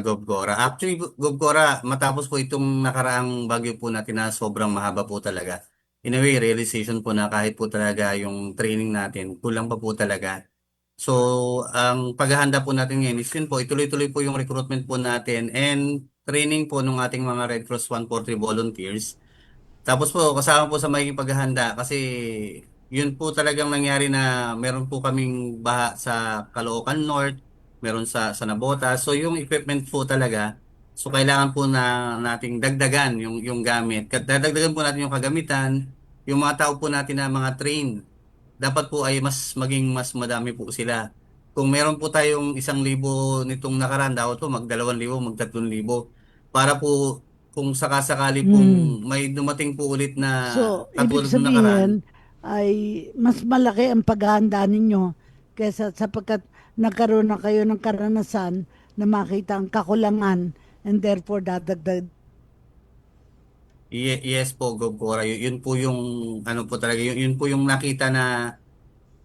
Gov Gora. Actually, Gov Gora, matapos po itong nakaraang bagyo po natin na sobrang mahaba po talaga. In a way, realization po na kahit po talaga yung training natin, kulang pa po talaga. So, ang paghahanda po natin ngayon is yun po, ituloy-tuloy po yung recruitment po natin and training po ng ating mga Red Cross 143 volunteers. Tapos po, kasama po sa magiging paghahanda kasi yun po talagang nangyari na meron po kaming baha sa Caloocan North, meron sa Nabota. So yung equipment po talaga, so kailangan po na nating dagdagan yung gamit. Dadagdagan po natin yung kagamitan, yung mga tao po natin na mga trained. Dapat po ay maging mas madami po sila. Kung meron po tayong 1,000 nitong nakaraan, dapat po mag 2,000, mag 3,000 para po kung sakasakali pong may dumating po ulit na So, ibig katulad ng nakaraan. sabihin ay mas malaki ang paghahanda ninyo kaysa sapagkat nagkaroon na kayo ng karanasan na makita ang kakulangan and therefore dadagdag. Yes po, Gov Cora. Yun po yung ano po talaga, yun po yung nakita na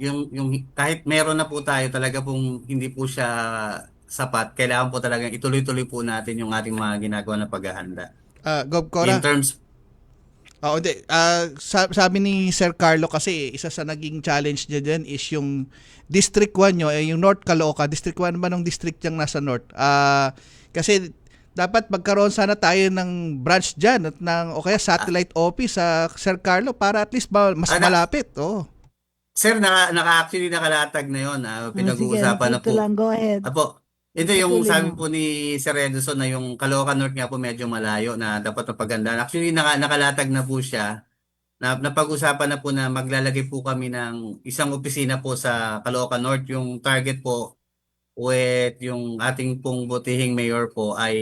yung kahit meron na po tayo talaga pong hindi po siya sapat, kailangan po talaga ituloy-tuloy po natin yung ating mga ginagawa na paghahanda. Gov Cora. In terms Hindi. Sabi ni Sir Carlo kasi isa sa naging challenge niya dyan is yung District 1 nyo, yung North Caloocan. District 1 naman ng district yung nasa North. Kasi dapat magkaroon sana tayo ng branch dyan at o kaya satellite office sa Sir Carlo para at least mas malapit. Oh. Sir, actually nakalatag na yun. Pinag-uusapan na Sige, po. lang, go ahead. Apo, Ito yung Patuloy sabi mo. po ni Sir Edison na yung Caloocan North nga po medyo malayo na dapat mapagandaan. Actually, nakalatag na po siya. Napag-usapan na po na maglalagay po kami ng isang opisina po sa Caloocan North. Yung target po with yung ating pong butihing mayor po ay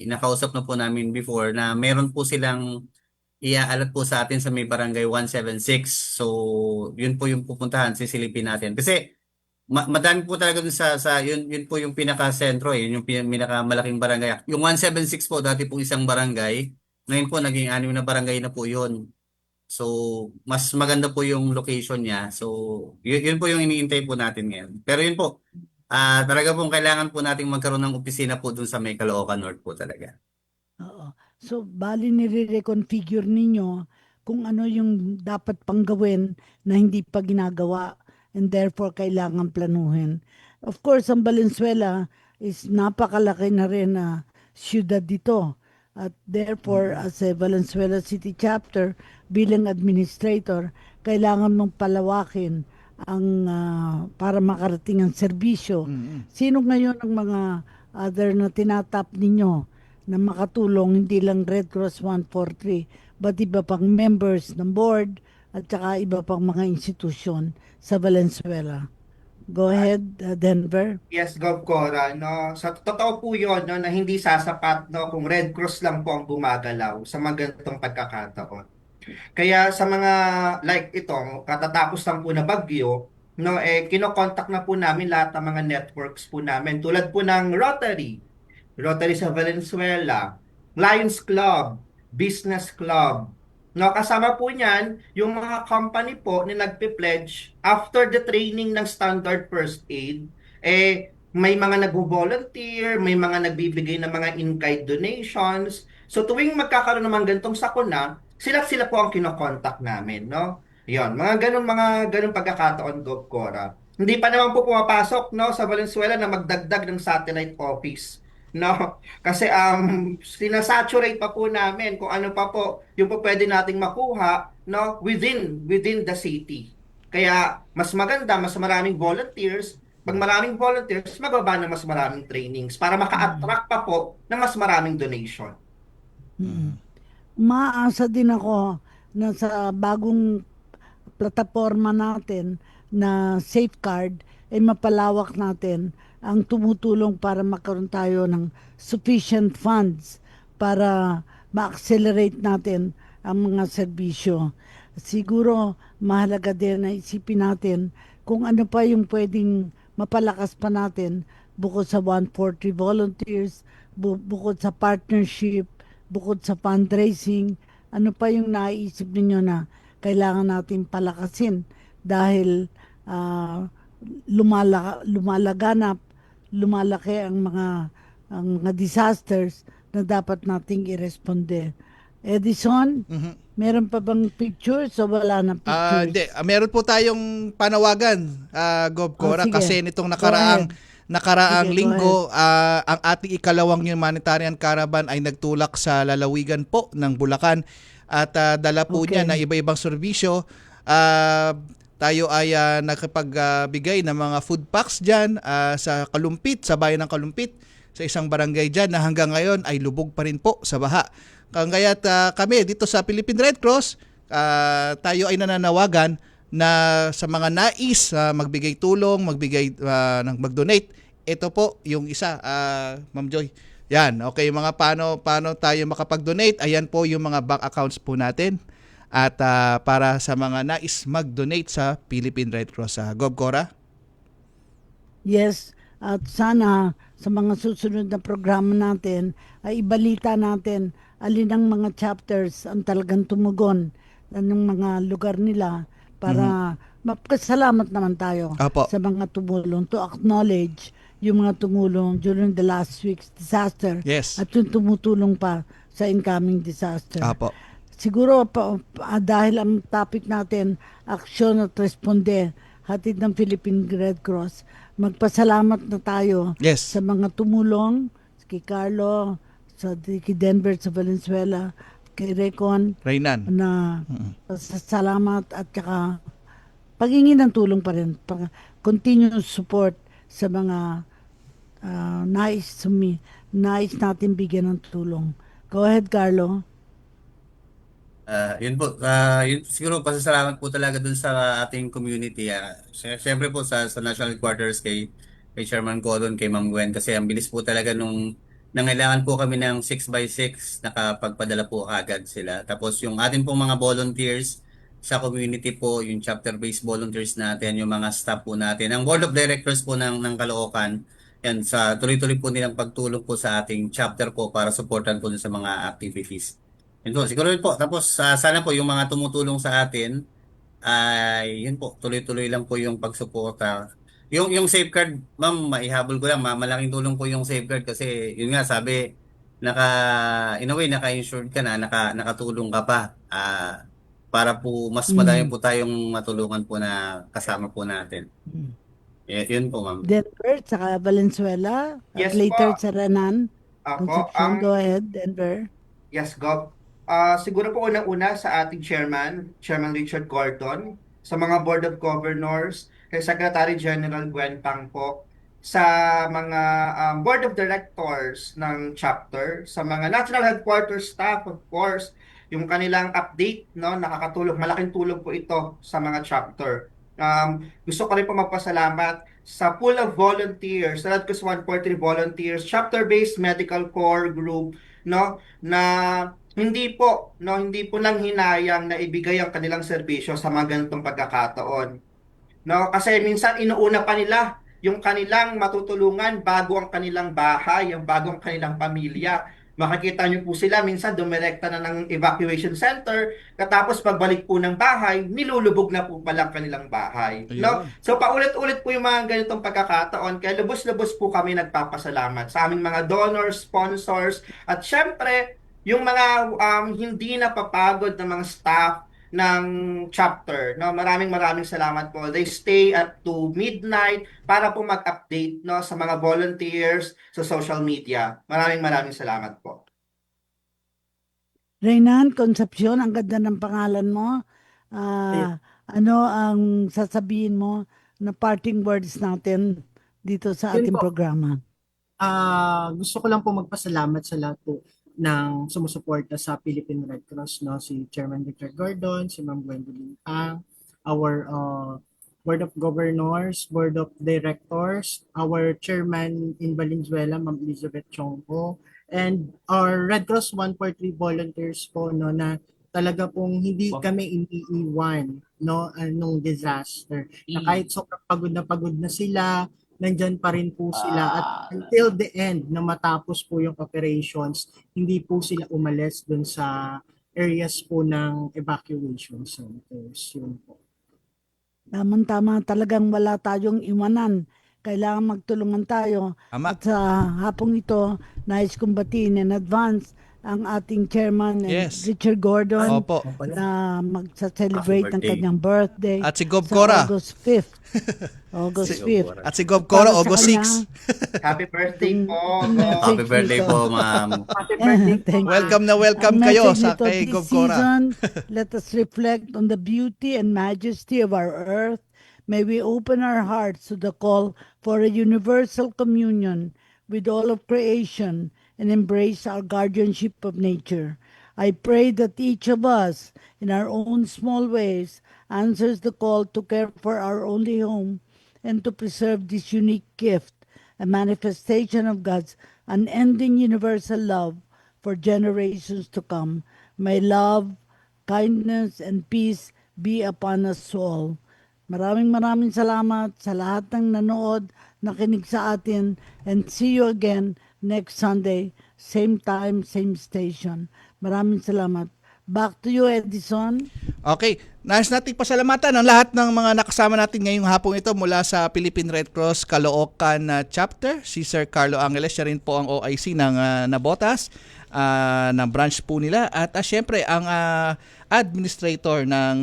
nakausap na po namin before na meron po silang iaalat po sa atin sa may barangay 176. So, yun po yung pupuntahan, sisilipin natin. Kasi madami po talaga dun yun po yung pinaka-sentro yun yung pinakamalaking barangay. Yung 176 po, dati po isang barangay. Ngayon po, naging 6 na barangay na po yun. So, mas maganda po yung location niya. So, yun po yung iniintay po natin ngayon. Pero yun po, talaga pong kailangan po nating magkaroon ng opisina po dun sa may Caloocan North po talaga. Oo. So, bali nire-reconfigure ninyo kung ano yung dapat pang gawin na hindi pa ginagawa and therefore kailangan planuhin. Of course, ang Valenzuela is napakalaki na rin na syudad dito. At therefore, as a Valenzuela City Chapter, bilang administrator, kailangan mong palawakin ang para makarating ang serbisyo. Sino ngayon ang mga other na tinatap ninyo na makatulong, hindi lang Red Cross 143, but iba pang members ng board at saka iba pang mga institusyon sa Valenzuela? Go ahead, Denver. Yes, Gov Cora, no. Sa totoo po 'yon, no, na hindi sasapat, no, kung Red Cross lang po ang gumagalaw sa mga ganitong pagkakataon. Kaya sa mga like ito, katatapos lang po na bagyo, no, kino-contact na po namin lahat ng mga networks po namin tulad po ng Rotary sa Valenzuela, Lions Club, Business Club. No, kasama po niyan yung mga company po na nagpe-pledge after the training ng standard first aid, may mga nagvo-volunteer, may mga nagbibigay ng mga in-kind donations. So tuwing magkakaroon naman ganitong sakuna, sila po ang kino-contact namin, no? 'Yon, mga ganun pagkakataon, Gov Cora. Hindi pa naman po pumapasok, no, sa Valenzuela na magdagdag ng satellite office, no? Kasi sinasaturate pa po namin kung ano pa po yung po pwede nating makuha, no, within the city. Kaya mas maganda, mas maraming volunteers. Pag maraming volunteers, magbaba na mas maraming trainings para maka-attract pa po ng mas maraming donation. Maasa din ako na sa bagong plataforma natin na Safeguard ay mapalawak natin ang tumutulong para magkaroon tayo ng sufficient funds para ma-accelerate natin ang mga serbisyo. Siguro mahalaga din na isipin natin kung ano pa yung pwedeng mapalakas pa natin bukod sa 140 volunteers, bukod sa partnership, bukod sa fundraising, ano pa yung naisip ninyo na kailangan natin palakasin dahil lumalaki ang mga disasters na dapat nating iresponde. Edison, meron pa bang pictures o wala na pictures? Hindi. Meron po tayong panawagan, Gov Cora, sige. kasi nitong Go ahead. nakaraang Sige, go linggo, ang ating ikalawang humanitarian caravan ay nagtulak sa lalawigan po ng Bulacan at dala po Okay. niya na iba-ibang serbisyo. Tayo ay nakapagbigay ng mga food packs dyan sa Kalumpit, sa bayan ng Kalumpit, sa isang barangay dyan na hanggang ngayon ay lubog pa rin po sa baha. Kaya't kami dito sa Philippine Red Cross, tayo ay nananawagan na sa mga nais magbigay tulong, mag-donate. Ito po yung isa, Ma'am Joy. Yan, okay, mga paano tayo makapag-donate? Ayan po yung mga bank accounts po natin. At para sa mga nais mag-donate sa Philippine Red Cross. Gov Cora? Yes, at sana sa mga susunod na programa natin ay ibalita natin alin ang mga chapters ang talagang tumugon ng mga lugar nila para magpasalamat naman tayo Apo. sa mga tumulong, to acknowledge yung mga tumulong during the last week's disaster Yes. at yung tumutulong pa sa incoming disaster. Apo. Siguro dahil ang topic natin, aksyon at responde, hatid ng Philippine Red Cross, magpasalamat na tayo Yes. sa mga tumulong, kay Carlo, kay Denver sa Valenzuela, kay Recon, Reynan. na salamat at saka paghingi ng tulong pa rin, continuous support sa mga nais natin bigyan ng tulong. Go ahead, Carlo. Yun po, yun siguro pasasalamat po talaga dun sa ating community. Siyempre po sa National Headquarters kay Chairman Gordon, kay Ma'am Gwen, kasi ang bilis po talaga nung nangailangan po kami ng 6x6, nakapagpadala po agad sila. Tapos yung ating pong mga volunteers sa community po, yung chapter-based volunteers natin, yung mga staff po natin, ang board of directors po ng Caloocan, yan, sa tuloy-tuloy po nilang pagtulong po sa ating chapter po para supportan po dun sa mga activities. Yun po, siguro yun po. Tapos sana po yung mga tumutulong sa atin ay yun po, tuloy-tuloy lang po yung pagsuporta. Yung safeguard, ma'am, maihabol ko lang, malaking tulong po yung safeguard kasi yun nga sabi, in a way, naka-insured ka na, nakatulong ka pa. Para po mas madami po tayong matulungan po na kasama po natin. Yun po, ma'am. Denver, saka Valenzuela, Yes at later po. sa Renan. Ako, Concepcion, go ahead, Denver. yes, Gov. Siguro po unang-una sa ating Chairman Richard Gordon, sa mga Board of Governors, kay Secretary General Gwen Pang po, sa mga Board of Directors ng chapter, sa mga National Headquarters staff, of course, yung kanilang update, no, nakakatulong, malaking tulong po ito sa mga chapter. Gusto ko rin po magpasalamat sa pool of volunteers, sa Radcos 143 volunteers, chapter-based medical corps group, no, na hindi po nang hinayang na ibigay ang kanilang serbisyo sa mga ganitong pagkakataon. No, kasi minsan inuuna pa nila yung kanilang matutulungan bago ang kanilang bahay, yung bago ang kanilang pamilya. Makikita niyo po sila minsan dumirekta na ng evacuation center, katapos pagbalik po ng bahay, nilulubog na po pala ang kanilang bahay. No? So paulit-ulit po yung mga ganitong pagkakataon, kaya lubos-lubos po kami nagpapasalamat sa aming mga donors, sponsors, at syempre, yung mga hindi napapagod na mga staff ng chapter, no, maraming salamat po. They stay up to midnight para po mag-update, no, sa mga volunteers sa social media. Maraming salamat po. Renan, Concepcion, ang ganda ng pangalan mo. Ano ang sasabihin mo na parting words natin dito sa Yun ating po. programa? Gusto ko lang po magpasalamat sa lahat po ng sumusuporta sa Philippine Red Cross, no, si Chairman Richard Gordon, si Ma'am Gwendolyn Pang, our Board of Governors, Board of Directors, our Chairman in Valenzuela, Ma'am Elizabeth Chongho, and our Red Cross 143 volunteers po, no, na talaga pong hindi kami iniiwan, no, nung disaster. Na kahit sobrang pagod na sila, nandyan pa rin po sila at until the end na matapos po yung operations, hindi po sila umalis dun sa areas po ng evacuation centers. Yun po. Tama-tama, talagang wala tayong iwanan. Kailangan magtulungan tayo. Tama. At sa hapong ito, nais kong batiin in advance ang ating chairman, Yes. Richard Gordon, Opo. na magsa-celebrate ng Happy birthday. kanyang birthday. At si Gov sa Cora. August 5th. August 5th. At si Gov Cora, Para sa August kanya, 6. Happy birthday po. Happy birthday po, ma'am. Happy birthday po. Thank you. Welcome na welcome Ang kayo message sa nito, kay this Gov Cora. season, let us reflect on the beauty and majesty of our earth. May we open our hearts to the call for a universal communion with all of creation and embrace our guardianship of nature. I pray that each of us, in our own small ways, answers the call to care for our only home and to preserve this unique gift, a manifestation of God's unending universal love for generations to come. May love, kindness, and peace be upon us all. Maraming salamat sa lahat ng nanood, nakinig sa atin, and see you again next Sunday, same time, same station. Maraming salamat. Back to you, Edison. Okay, nais nating pasalamatan ang lahat ng mga nakasama natin ngayong hapong ito mula sa Philippine Red Cross Caloocan Chapter. Si Sir Carlo Angeles, siya rin po ang OIC ng Nabotas, ng branch po nila. At syempre, ang administrator ng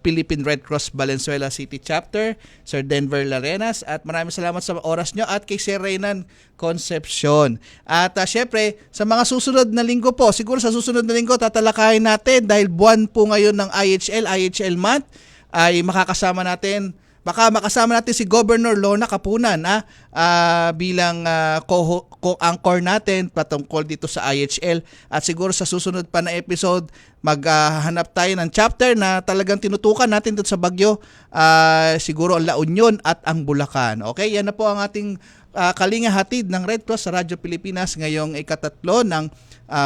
Philippine Red Cross Valenzuela City Chapter, Sir Denver Larenas, at maraming salamat sa oras nyo at kay Sir Renan Concepcion. At syempre, sa mga susunod na linggo po, siguro sa susunod na linggo tatalakayin natin dahil buwan po ngayon ng IHL month, ay makakasama natin baka makasama natin si Governor Lona Kapunan bilang co-anchor natin patungkol dito sa IHL. At siguro sa susunod pa na episode, maghanap tayo ng chapter na talagang tinutukan natin dito sa Baguio, siguro ang La Union at ang Bulacan. Okay, yan na po ang ating kalinga hatid ng Red Cross sa Radyo Pilipinas ngayong ikatatlo ng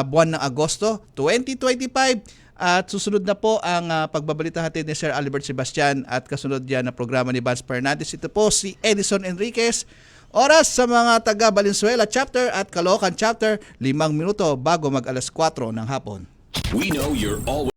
buwan ng Agosto 2025. At susunod na po ang pagbabalita hatid ni Sir Albert Sebastian at kasunod yan na programa ni Vance Fernandez. Ito po si Edison Enriquez. Oras sa mga taga Valenzuela chapter at Caloocan chapter, 5 minuto bago mag alas 4 ng hapon. We know you're always